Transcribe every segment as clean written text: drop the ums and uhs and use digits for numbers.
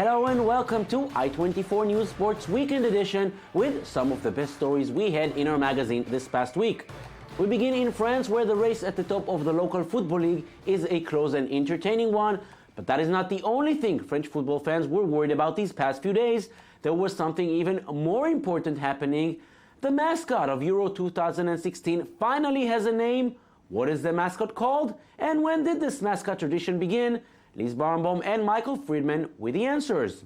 Hello and welcome to I24 News Sports Weekend Edition with some of the best stories we had in our magazine this past week. We begin in France, where the race at the top of the local football league is a close and entertaining one. But that is not the only thing French football fans were worried about these past few days. There was something even more important happening. The mascot of Euro 2016 finally has a name. What is the mascot called? And when did this mascot tradition begin? Lise Barnbaum and Michael Friedman with the answers.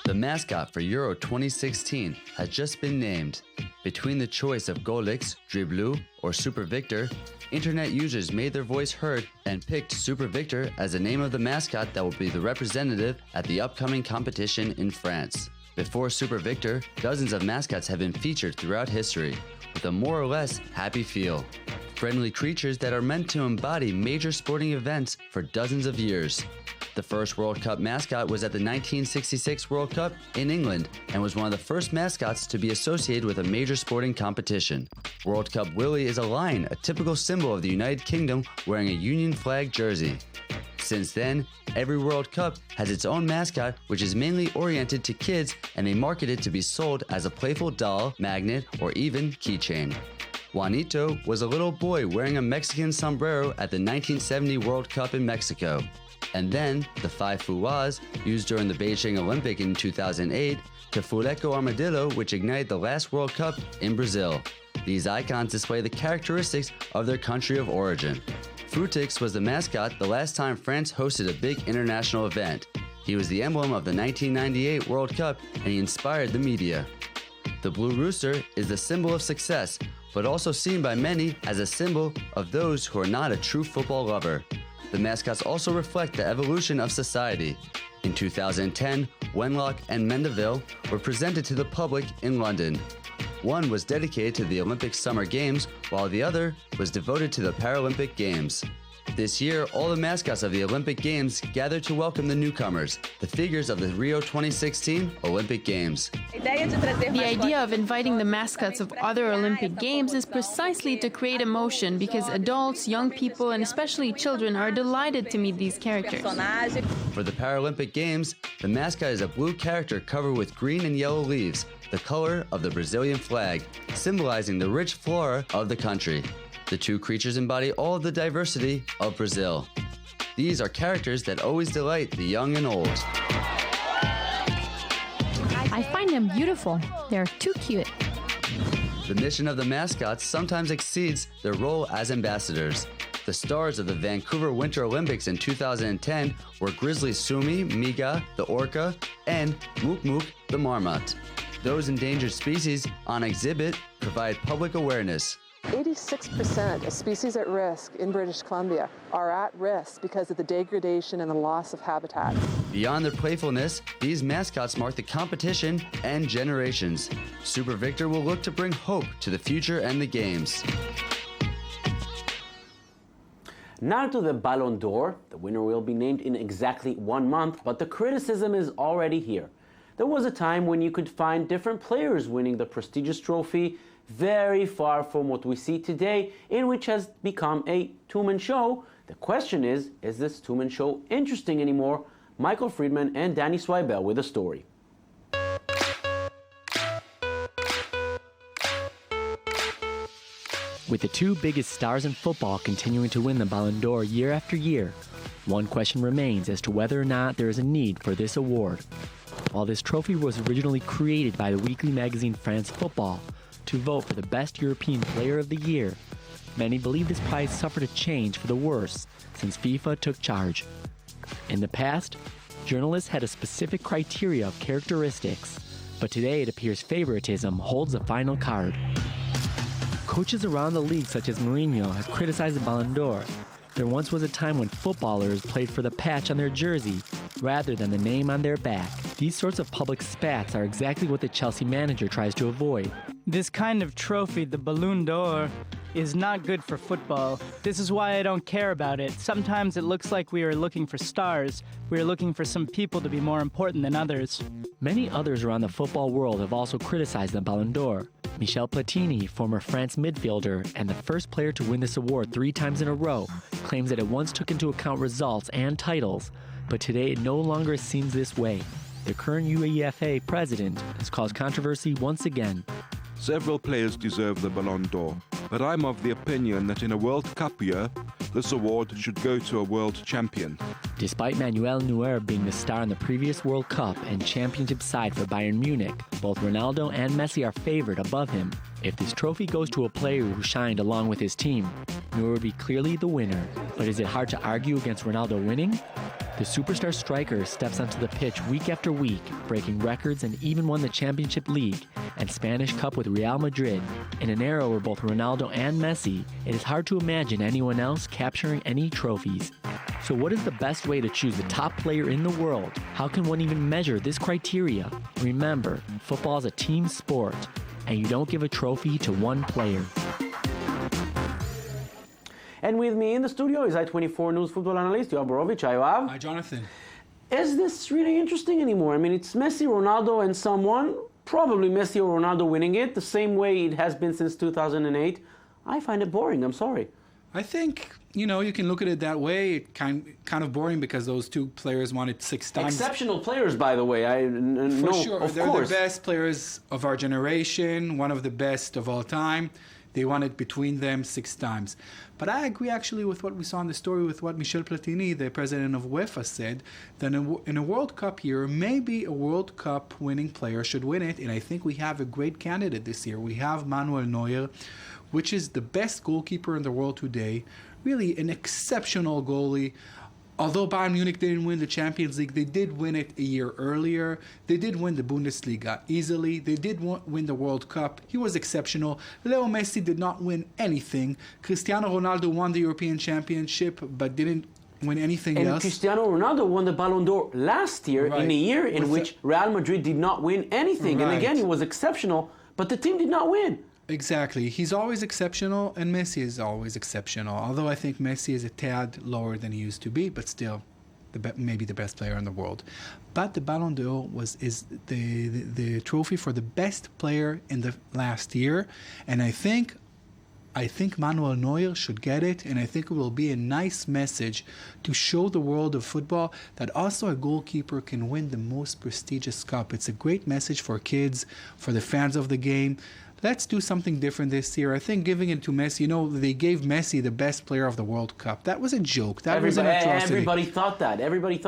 The mascot for Euro 2016 has just been named. Between the choice of Golix, Dribblu, or Super Victor, internet users made their voice heard and picked Super Victor as the name of the mascot that will be the representative at the upcoming competition in France. Before Super Victor, dozens of mascots have been featured throughout history, with a more or less happy feel. Friendly creatures that are meant to embody major sporting events for dozens of years. The first World Cup mascot was at the 1966 World Cup in England and was one of the first mascots to be associated with a major sporting competition. World Cup Willie is a lion, a typical symbol of the United Kingdom, wearing a Union flag jersey. Since then, every World Cup has its own mascot, which is mainly oriented to kids, and they market it to be sold as a playful doll, magnet, or even keychain. Juanito was a little boy wearing a Mexican sombrero at the 1970 World Cup in Mexico. And then, the five fuwas, used during the Beijing Olympic in 2008, to Fuleco Armadillo, which ignited the last World Cup in Brazil. These icons display the characteristics of their country of origin. Futix was the mascot the last time France hosted a big international event. He was the emblem of the 1998 World Cup, and he inspired the media. The blue rooster is the symbol of success, but also seen by many as a symbol of those who are not a true football lover. The mascots also reflect the evolution of society. In 2010, Wenlock and Mendeville were presented to the public in London. One was dedicated to the Olympic Summer Games, while the other was devoted to the Paralympic Games. This year, all the mascots of the Olympic Games gathered to welcome the newcomers, the figures of the Rio 2016 Olympic Games. The idea of inviting the mascots of other Olympic Games is precisely to create emotion, because adults, young people, and especially children are delighted to meet these characters. For the Paralympic Games, the mascot is a blue character covered with green and yellow leaves, the color of the Brazilian flag, symbolizing the rich flora of the country. The two creatures embody all of the diversity of Brazil. These are characters that always delight the young and old. I find them beautiful. They're too cute. The mission of the mascots sometimes exceeds their role as ambassadors. The stars of the Vancouver Winter Olympics in 2010 were Grizzly Sumi, Miga, the orca, and Mook Mook, the marmot. Those endangered species on exhibit provide public awareness. 86% of species at risk in British Columbia are at risk because of the degradation and the loss of habitat. Beyond their playfulness, these mascots mark the competition and generations. Super Victor will look to bring hope to the future and the games. Now to the Ballon d'Or. The winner will be named in exactly 1 month, but the criticism is already here. There was a time when you could find different players winning the prestigious trophy, very far from what we see today, in which has become a two-man show. The question is this two-man show interesting anymore? Michael Friedman and Danny Swibel with the story. With the two biggest stars in football continuing to win the Ballon d'Or year after year, one question remains as to whether or not there is a need for this award. While this trophy was originally created by the weekly magazine France Football to vote for the best European player of the year, many believe this prize suffered a change for the worse since FIFA took charge. In the past, journalists had a specific criteria of characteristics, but today it appears favoritism holds the final card. Coaches around the league such as Mourinho have criticized the Ballon d'Or. There once was a time when footballers played for the patch on their jersey rather than the name on their back. These sorts of public spats are exactly what the Chelsea manager tries to avoid. This kind of trophy, the Ballon d'Or, is not good for football. This is why I don't care about it. Sometimes it looks like we are looking for stars. We are looking for some people to be more important than others. Many others around the football world have also criticized the Ballon d'Or. Michel Platini, former France midfielder and the first player to win this award 3 times in a row, claims that it once took into account results and titles, But today it no longer seems this way. The current UEFA president has caused controversy once again. Several players deserve the Ballon d'Or, but I'm of the opinion that in a World Cup year, this award should go to a world champion. Despite Manuel Neuer being the star in the previous World Cup and championship side for Bayern Munich, both Ronaldo and Messi are favored above him. If this trophy goes to a player who shined along with his team, Neuer would be clearly the winner. But is it hard to argue against Ronaldo winning? The superstar striker steps onto the pitch week after week, breaking records and even won the Championship League and Spanish Cup with Real Madrid. In an era where both Ronaldo and Messi, it is hard to imagine anyone else capturing any trophies. So what is the best way to choose the top player in the world? How can one even measure this criteria? Remember, football is a team sport, and you don't give a trophy to one player. And with me in the studio is I24 News football analyst Yoav Borovich. Hi, Yoav. Hi, Jonathan. Is this really interesting anymore? I mean, it's Messi, Ronaldo, and someone, probably Messi or Ronaldo winning it, the same way it has been since 2008. I find it boring, I'm sorry. I think, you can look at it that way. Kind of boring because those two players won it 6 times. Exceptional players, by the way. For sure. Of They're course. the best players of our generation, one of the best of all time. They won it between them 6 times. But I agree actually with what we saw in the story with what Michel Platini, the president of UEFA, said, that in a World Cup year, maybe a World Cup winning player should win it. And I think we have a great candidate this year. We have Manuel Neuer, which is the best goalkeeper in the world today. Really an exceptional goalie. Although Bayern Munich didn't win the Champions League, they did win it a year earlier. They did win the Bundesliga easily. They did win the World Cup. He was exceptional. Leo Messi did not win anything. Cristiano Ronaldo won the European Championship, but didn't win anything and else. Cristiano Ronaldo won the Ballon d'Or last year in a year in which Real Madrid did not win anything. Right. And again, he was exceptional, but the team did not win. Exactly. He's always exceptional, and Messi is always exceptional. Although I think Messi is a tad lower than he used to be, but still, maybe the best player in the world. But the Ballon d'Or is the trophy for the best player in the last year, and I think Manuel Neuer should get it, and I think it will be a nice message to show the world of football that also a goalkeeper can win the most prestigious cup. It's a great message for kids, for the fans of the game. Let's do something different this year. I think giving it to Messi, they gave Messi the best player of the World Cup. That was a joke. That was an atrocity. Everybody thought that. Everybody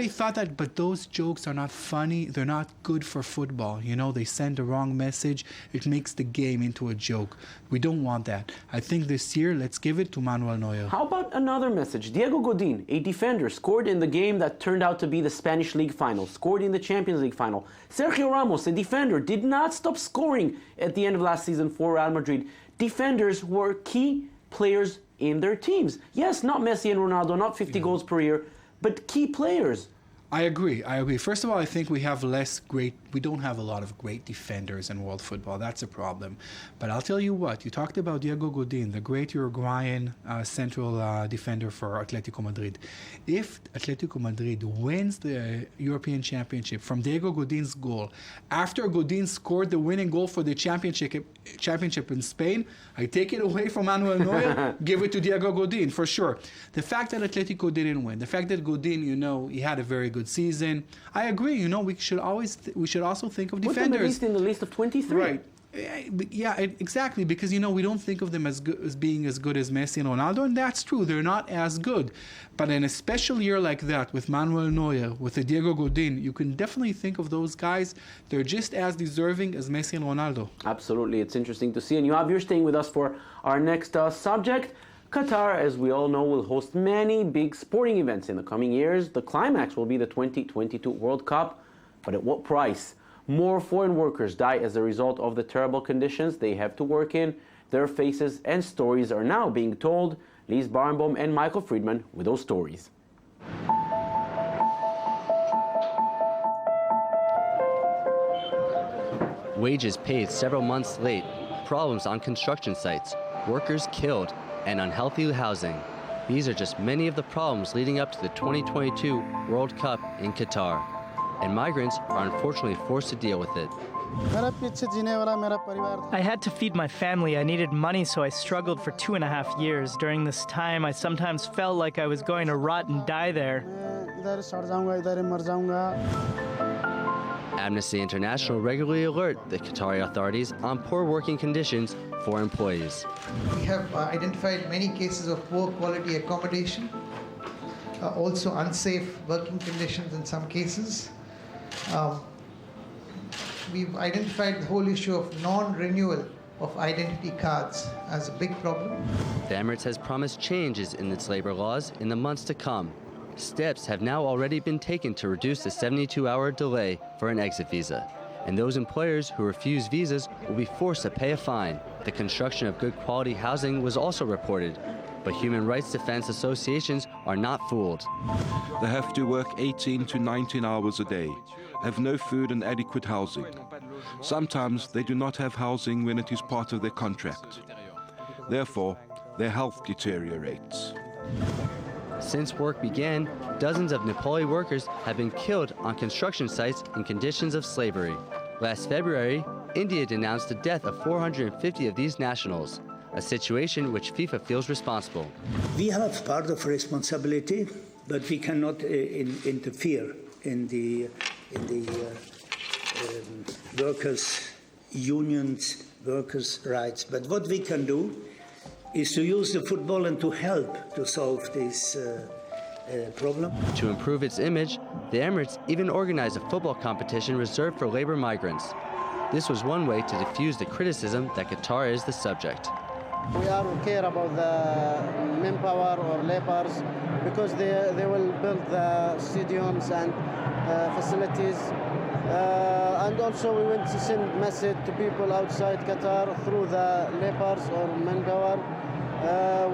thought that, but those jokes are not funny. They're not good for football. They send the wrong message. It makes the game into a joke. We don't want that. I think this year, let's give it to Manuel Neuer. How about another message? Diego Godin, a defender, scored in the game that turned out to be the Spanish League final, scored in the Champions League final. Sergio Ramos, a defender, did not stop scoring at the end of last season for Real Madrid. Defenders were key players in their teams. Yes, not Messi and Ronaldo, not 50 goals per year, but key players. I agree. First of all, I think we don't have a lot of great defenders in world football. That's a problem. But I'll tell you what, you talked about Diego Godin, the great Uruguayan central defender for Atletico Madrid. If Atletico Madrid wins the European Championship from Diego Godin's goal, after Godin scored the winning goal for the championship in Spain, I take it away from Manuel Neuer, give it to Diego Godin, for sure. The fact that Atletico didn't win, the fact that Godin, he had a very good season. I agree. We should also think of defenders. Put them at least in the list of 23. Right. Yeah, exactly. Because we don't think of them as being as good as Messi and Ronaldo, and that's true. They're not as good. But in a special year like that, with Manuel Neuer, with Diego Godin, you can definitely think of those guys. They're just as deserving as Messi and Ronaldo. Absolutely, it's interesting to see. And Yoav, you're staying with us for our next subject. Qatar, as we all know, will host many big sporting events in the coming years. The climax will be the 2022 World Cup, but at what price? More foreign workers die as a result of the terrible conditions they have to work in. Their faces and stories are now being told. Lise Barenboim and Michael Friedman with those stories. Wages paid several months late, problems on construction sites, workers killed, and unhealthy housing. These are just many of the problems leading up to the 2022 World Cup in Qatar. And migrants are unfortunately forced to deal with it. I had to feed my family. I needed money, so I struggled for 2.5 years. During this time, I sometimes felt like I was going to rot and die there. Amnesty International regularly alert the Qatari authorities on poor working conditions for employees. We have identified many cases of poor quality accommodation, also unsafe working conditions in some cases. We've identified the whole issue of non-renewal of identity cards as a big problem. The Emirates has promised changes in its labor laws in the months to come. Steps have now already been taken to reduce the 72-hour delay for an exit visa, and those employers who refuse visas will be forced to pay a fine. The construction of good quality housing was also reported, but human rights defense associations are not fooled. They have to work 18 to 19 hours a day, have no food and adequate housing. Sometimes they do not have housing when it is part of their contract. Therefore, their health deteriorates. Since work began, dozens of Nepali workers have been killed on construction sites in conditions of slavery. Last February, India denounced the death of 450 of these nationals, a situation which FIFA feels responsible. We have part of responsibility, but we cannot interfere in the workers' unions, workers' rights. But what we can do is to use the football and to help to solve this problem. To improve its image, the Emirates even organized a football competition reserved for labor migrants. This was one way to diffuse the criticism that Qatar is the subject. We care about the manpower or laborers because they will build the stadiums and facilities. And also we want to send a message to people outside Qatar through the laborers or manpower.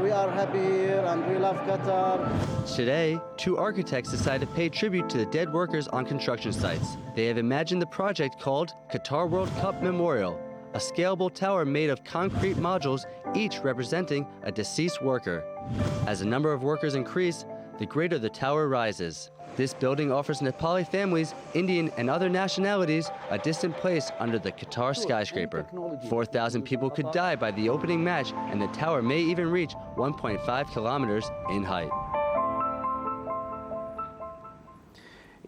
We are happy here and we love Qatar. Today, two architects decided to pay tribute to the dead workers on construction sites. They have imagined the project called Qatar World Cup Memorial, a scalable tower made of concrete modules, each representing a deceased worker. As the number of workers increase, the greater the tower rises. This building offers Nepali families, Indian and other nationalities, a distant place under the Qatar skyscraper. 4,000 people could die by the opening match, and the tower may even reach 1.5 kilometers in height.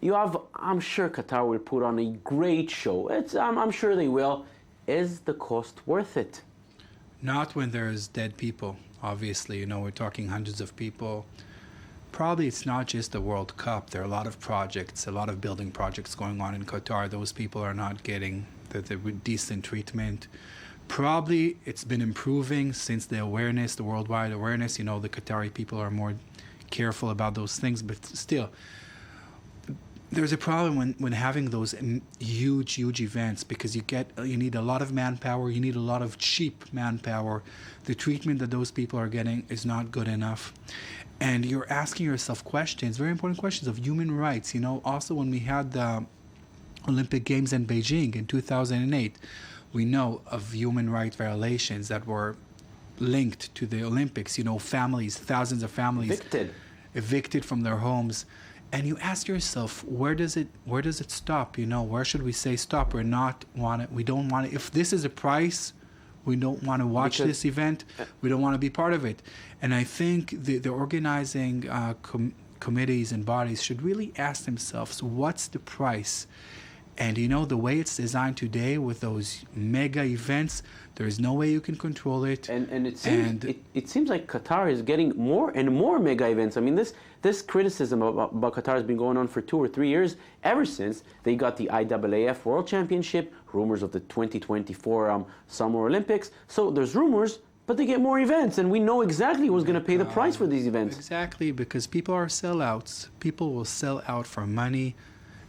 I'm sure Qatar will put on a great show. I'm sure they will. Is the cost worth it? Not when there's dead people, obviously. We're talking hundreds of people. Probably it's not just the World Cup. There are a lot of projects, a lot of building projects going on in Qatar. Those people are not getting the decent treatment. Probably it's been improving since the awareness, the worldwide awareness. The Qatari people are more careful about those things, but still, there's a problem when having those huge events because you need a lot of manpower, you need a lot of cheap manpower. The treatment that those people are getting is not good enough. And you're asking yourself questions, very important questions of human rights. Also when we had the Olympic Games in Beijing in 2008, we know of human rights violations that were linked to the Olympics. Families, thousands of families evicted from their homes. And you ask yourself, where does it stop? Where should we say stop? We don't want it. If this is a price, we don't want to watch this event. We don't want to be part of it. And I think the organizing committees and bodies should really ask themselves, what's the price? And the way it's designed today with those mega events, there is no way you can control it. And it seems like Qatar is getting more and more mega events. I mean, this criticism about Qatar has been going on for 2 or 3 years, ever since they got the IAAF World Championship, rumors of the 2024 Summer Olympics. So there's rumors, but they get more events, and we know exactly who's going to pay the price for these events. Exactly, because people are sellouts. People will sell out for money.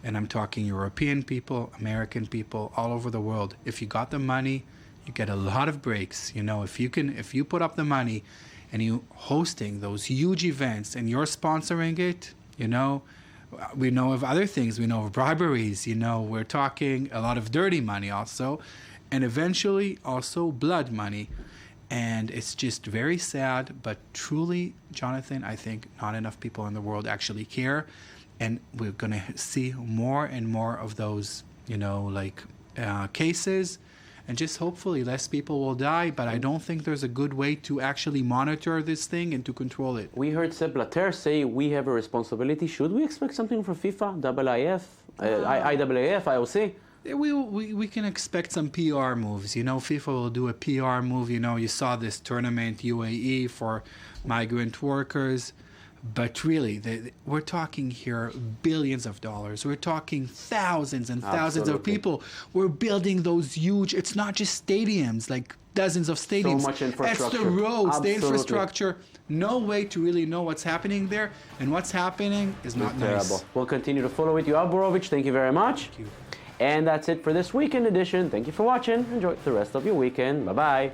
And I'm talking European people, American people, all over the world. If you got the money, you get a lot of breaks. If you put up the money and you hosting those huge events and you're sponsoring it, we know of other things. We know of briberies. We're talking a lot of dirty money also, and eventually also blood money. And it's just very sad, but truly, Jonathan, I think not enough people in the world actually care. And we're going to see more and more of those, cases. and just hopefully less people will die. But I don't think there's a good way to actually monitor this thing and to control it. We heard Sepp Blatter say we have a responsibility. Should we expect something from FIFA, IIF, IAAF, IOC? We can expect some PR moves. You know, FIFA will do a PR move. You know, you saw this tournament, UAE, for migrant workers. But really, we're talking here billions of dollars. We're talking thousands and thousands of people. We're building those huge, it's not just stadiums, like dozens of stadiums. So much infrastructure. It's the roads, Absolutely. the infrastructure. No way to really know what's happening there. And what's happening is not nice. Terrible. We'll continue to follow it. Yoav Borovich, thank you very much. Thank you. And that's it for this weekend edition. Thank you for watching. Enjoy the rest of your weekend. Bye-bye.